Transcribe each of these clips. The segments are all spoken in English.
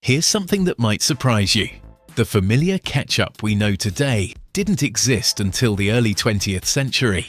Here's something that might surprise you. The familiar ketchup we know today didn't exist until the early 20th century.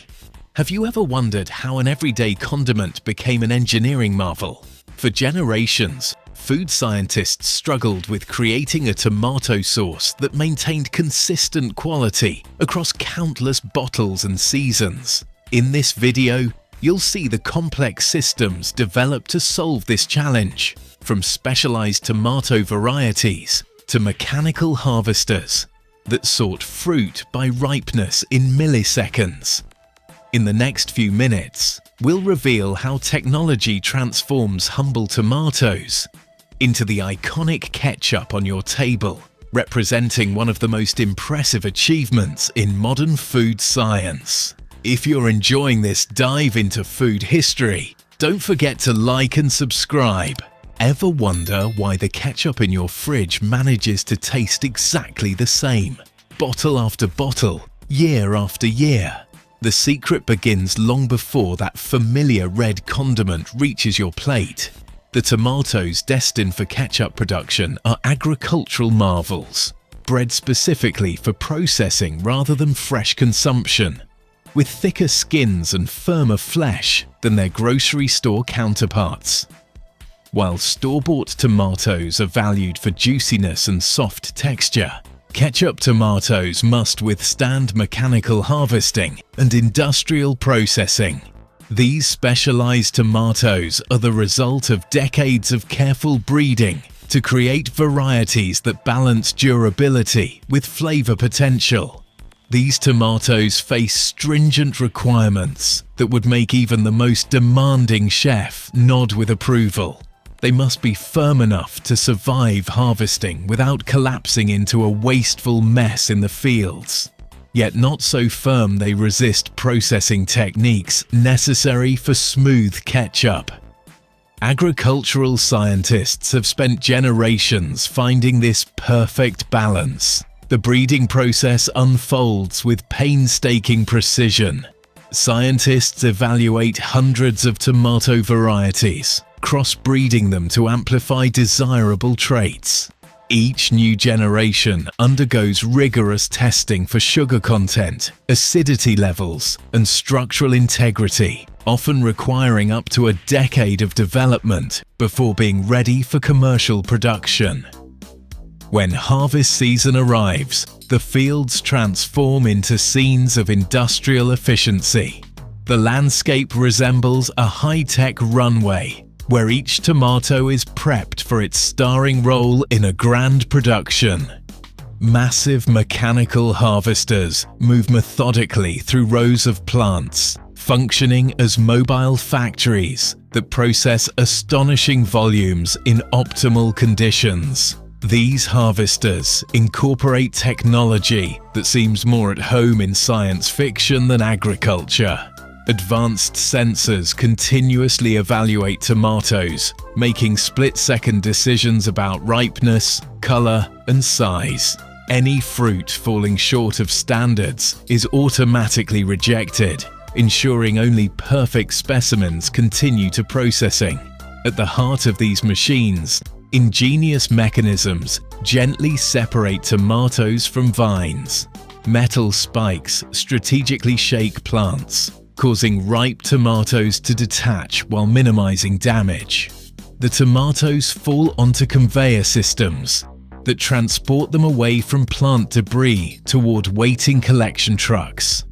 Have you ever wondered how an everyday condiment became an engineering marvel? For generations, food scientists struggled with creating a tomato sauce that maintained consistent quality across countless bottles and seasons. In this video, you'll see the complex systems developed to solve this challenge, from specialized tomato varieties to mechanical harvesters that sort fruit by ripeness in milliseconds. In the next few minutes, we'll reveal how technology transforms humble tomatoes into the iconic ketchup on your table, representing one of the most impressive achievements in modern food science. If you're enjoying this dive into food history, don't forget to like and subscribe. Ever wonder why the ketchup in your fridge manages to taste exactly the same, bottle after bottle, year after year? The secret begins long before that familiar red condiment reaches your plate. The tomatoes destined for ketchup production are agricultural marvels, bred specifically for processing rather than fresh consumption, with thicker skins and firmer flesh than their grocery store counterparts. While store-bought tomatoes are valued for juiciness and soft texture, ketchup tomatoes must withstand mechanical harvesting and industrial processing. These specialized tomatoes are the result of decades of careful breeding to create varieties that balance durability with flavor potential. These tomatoes face stringent requirements that would make even the most demanding chef nod with approval. They must be firm enough to survive harvesting without collapsing into a wasteful mess in the fields. Yet not so firm they resist processing techniques necessary for smooth ketchup. Agricultural scientists have spent generations finding this perfect balance. The breeding process unfolds with painstaking precision. Scientists evaluate hundreds of tomato varieties, crossbreeding them to amplify desirable traits. Each new generation undergoes rigorous testing for sugar content, acidity levels, and structural integrity, often requiring up to a decade of development before being ready for commercial production. When harvest season arrives, the fields transform into scenes of industrial efficiency. The landscape resembles a high-tech runway, where each tomato is prepped for its starring role in a grand production. Massive mechanical harvesters move methodically through rows of plants, functioning as mobile factories that process astonishing volumes in optimal conditions. These harvesters incorporate technology that seems more at home in science fiction than agriculture. Advanced sensors continuously evaluate tomatoes, making split-second decisions about ripeness, color, and size. Any fruit falling short of standards is automatically rejected, ensuring only perfect specimens continue to processing. At the heart of these machines, ingenious mechanisms gently separate tomatoes from vines. Metal spikes strategically shake plants, causing ripe tomatoes to detach while minimizing damage. The tomatoes fall onto conveyor systems that transport them away from plant debris toward waiting collection trucks.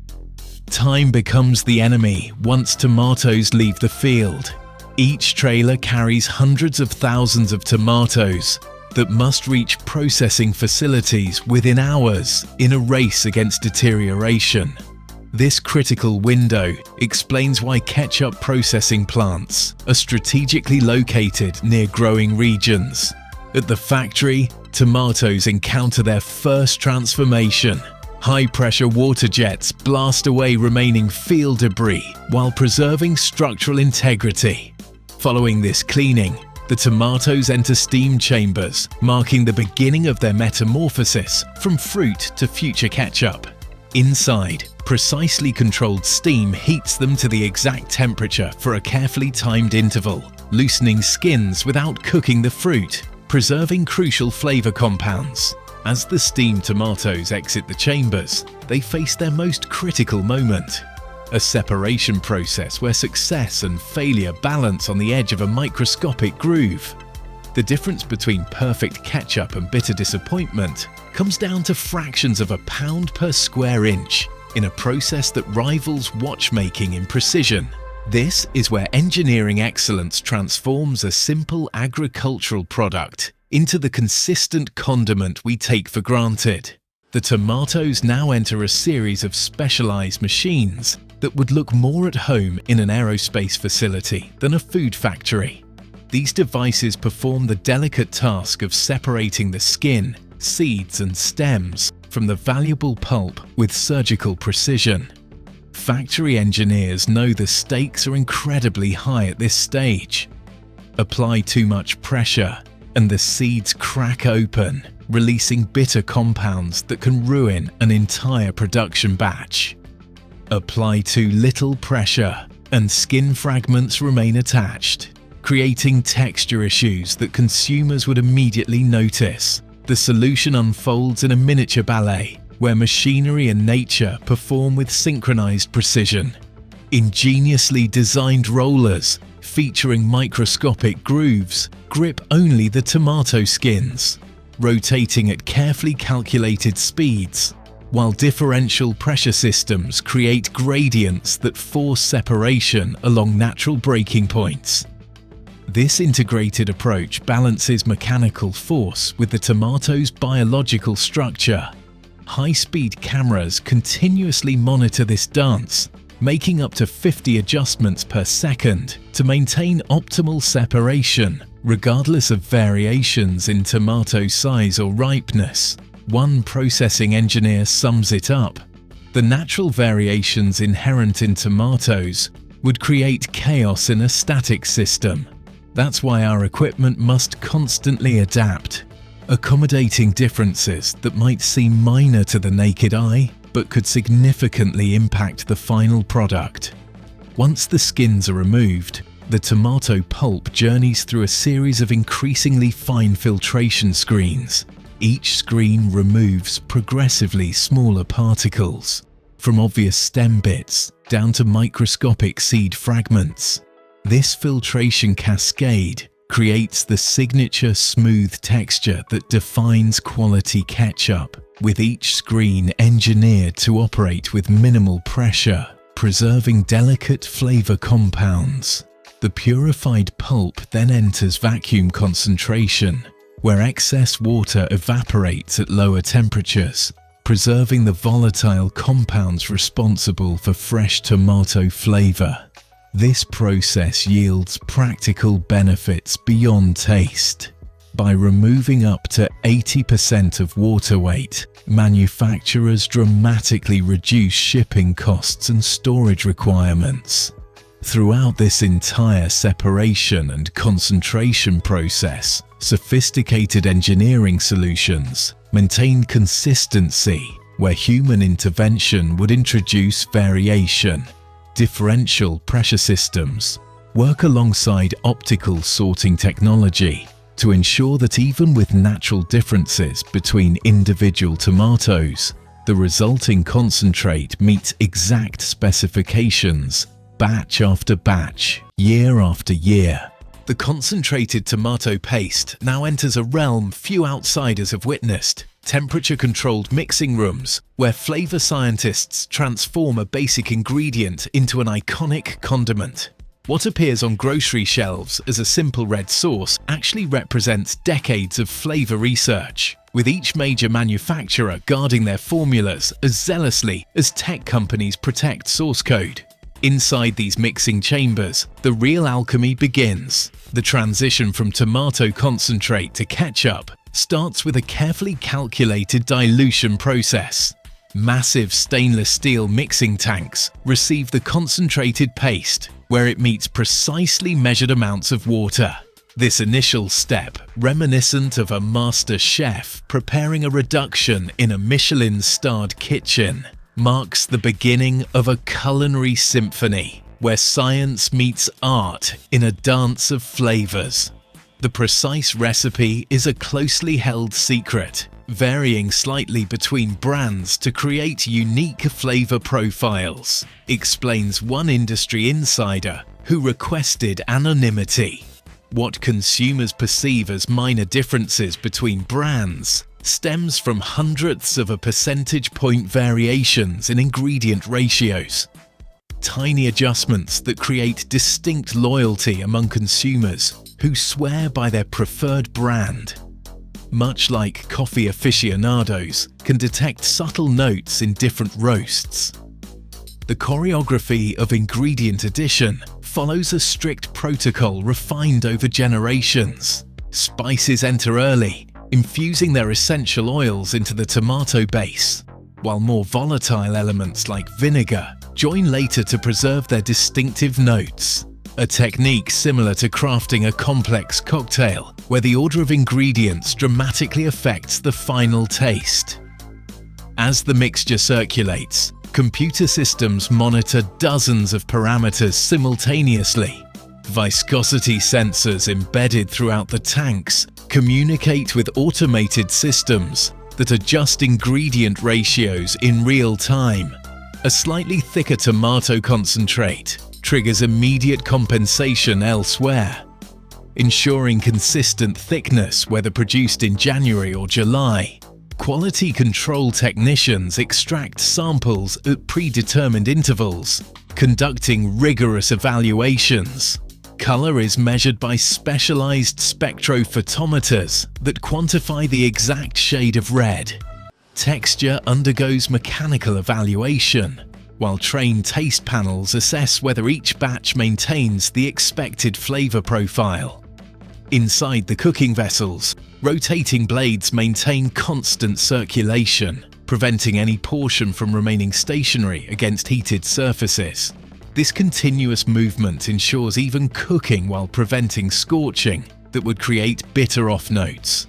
Time becomes the enemy once tomatoes leave the field. Each trailer carries hundreds of thousands of tomatoes that must reach processing facilities within hours in a race against deterioration. This critical window explains why ketchup processing plants are strategically located near growing regions. At the factory, tomatoes encounter their first transformation. High-pressure water jets blast away remaining field debris while preserving structural integrity. Following this cleaning, the tomatoes enter steam chambers, marking the beginning of their metamorphosis from fruit to future ketchup. Inside, precisely controlled steam heats them to the exact temperature for a carefully timed interval, loosening skins without cooking the fruit. preserving crucial flavor compounds. As the steamed tomatoes exit the chambers, they face their most critical moment. A separation process where success and failure balance on the edge of a microscopic groove. The difference between perfect ketchup and bitter disappointment comes down to fractions of a pound per square inch in a process that rivals watchmaking in precision. This is where engineering excellence transforms a simple agricultural product into the consistent condiment we take for granted. The tomatoes now enter a series of specialized machines that would look more at home in an aerospace facility than a food factory. These devices perform the delicate task of separating the skin, seeds and stems from the valuable pulp with surgical precision. Factory engineers know the stakes are incredibly high at this stage. Apply too much pressure and the seeds crack open, releasing bitter compounds that can ruin an entire production batch. Apply too little pressure and skin fragments remain attached, creating texture issues that consumers would immediately notice. The solution unfolds in a miniature ballet, where machinery and nature perform with synchronized precision. Ingeniously designed rollers, featuring microscopic grooves, grip only the tomato skins, rotating at carefully calculated speeds, while differential pressure systems create gradients that force separation along natural breaking points. This integrated approach balances mechanical force with the tomato's biological structure. High-speed cameras continuously monitor this dance, making up to 50 adjustments per second to maintain optimal separation, regardless of variations in tomato size or ripeness. One processing engineer sums it up: the natural variations inherent in tomatoes would create chaos in a static system. That's why our equipment must constantly adapt, accommodating differences that might seem minor to the naked eye, but could significantly impact the final product. Once the skins are removed, the tomato pulp journeys through a series of increasingly fine filtration screens. Each screen removes progressively smaller particles, from obvious stem bits down to microscopic seed fragments. This filtration cascade creates the signature smooth texture that defines quality ketchup, with each screen engineered to operate with minimal pressure, preserving delicate flavor compounds. The purified pulp then enters vacuum concentration, where excess water evaporates at lower temperatures, preserving the volatile compounds responsible for fresh tomato flavor. This process yields practical benefits beyond taste. By removing up to 80% of water weight, manufacturers dramatically reduce shipping costs and storage requirements. Throughout this entire separation and concentration process, sophisticated engineering solutions maintain consistency where human intervention would introduce variation. Differential pressure systems work alongside optical sorting technology to ensure that even with natural differences between individual tomatoes, the resulting concentrate meets exact specifications, batch after batch, year after year. The concentrated tomato paste now enters a realm few outsiders have witnessed: temperature-controlled mixing rooms, where flavor scientists transform a basic ingredient into an iconic condiment. What appears on grocery shelves as a simple red sauce actually represents decades of flavor research, with each major manufacturer guarding their formulas as zealously as tech companies protect source code. Inside these mixing chambers, the real alchemy begins. The transition from tomato concentrate to ketchup starts with a carefully calculated dilution process. Massive stainless steel mixing tanks receive the concentrated paste, where it meets precisely measured amounts of water. This initial step, reminiscent of a master chef preparing a reduction in a Michelin-starred kitchen, marks the beginning of a culinary symphony where science meets art in a dance of flavors. The precise recipe is a closely held secret, varying slightly between brands to create unique flavor profiles, explains one industry insider who requested anonymity. What consumers perceive as minor differences between brands stems from hundredths of a percentage point variations in ingredient ratios. Tiny adjustments that create distinct loyalty among consumers who swear by their preferred brand. Much like coffee aficionados can detect subtle notes in different roasts. The choreography of ingredient addition follows a strict protocol refined over generations. Spices enter early, infusing their essential oils into the tomato base, while more volatile elements like vinegar join later to preserve their distinctive notes. A technique similar to crafting a complex cocktail, where the order of ingredients dramatically affects the final taste. As the mixture circulates, computer systems monitor dozens of parameters simultaneously. Viscosity sensors embedded throughout the tanks communicate with automated systems that adjust ingredient ratios in real time. A slightly thicker tomato concentrate triggers immediate compensation elsewhere, ensuring consistent thickness whether produced in January or July. Quality control technicians extract samples at predetermined intervals, conducting rigorous evaluations. Color is measured by specialized spectrophotometers that quantify the exact shade of red. Texture undergoes mechanical evaluation, while trained taste panels assess whether each batch maintains the expected flavor profile. Inside the cooking vessels, rotating blades maintain constant circulation, preventing any portion from remaining stationary against heated surfaces. This continuous movement ensures even cooking while preventing scorching that would create bitter off notes.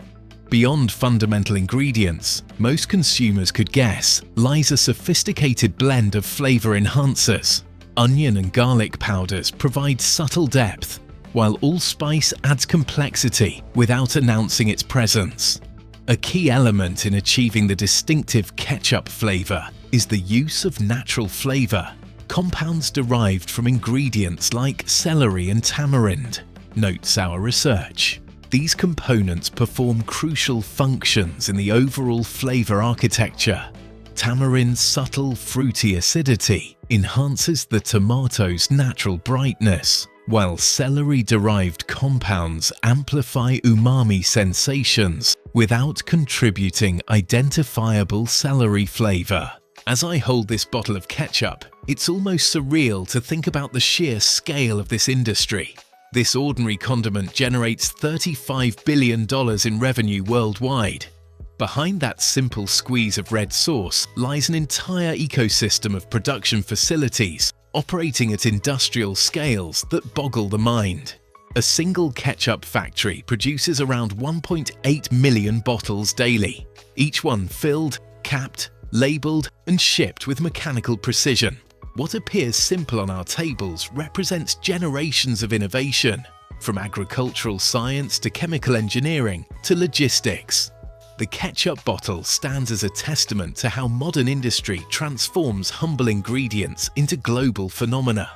Beyond fundamental ingredients, most consumers could guess lies a sophisticated blend of flavor enhancers. Onion and garlic powders provide subtle depth, while allspice adds complexity without announcing its presence. A key element in achieving the distinctive ketchup flavor is the use of natural flavor, compounds derived from ingredients like celery and tamarind, notes our research. These components perform crucial functions in the overall flavor architecture. Tamarind's subtle fruity acidity enhances the tomato's natural brightness, while celery-derived compounds amplify umami sensations without contributing identifiable celery flavor. As I hold this bottle of ketchup, it's almost surreal to think about the sheer scale of this industry. This ordinary condiment generates $35 billion in revenue worldwide. Behind that simple squeeze of red sauce lies an entire ecosystem of production facilities operating at industrial scales that boggle the mind. A single ketchup factory produces around 1.8 million bottles daily, each one filled, capped, labeled, and shipped with mechanical precision. What appears simple on our tables represents generations of innovation, from agricultural science to chemical engineering to logistics. The ketchup bottle stands as a testament to how modern industry transforms humble ingredients into global phenomena.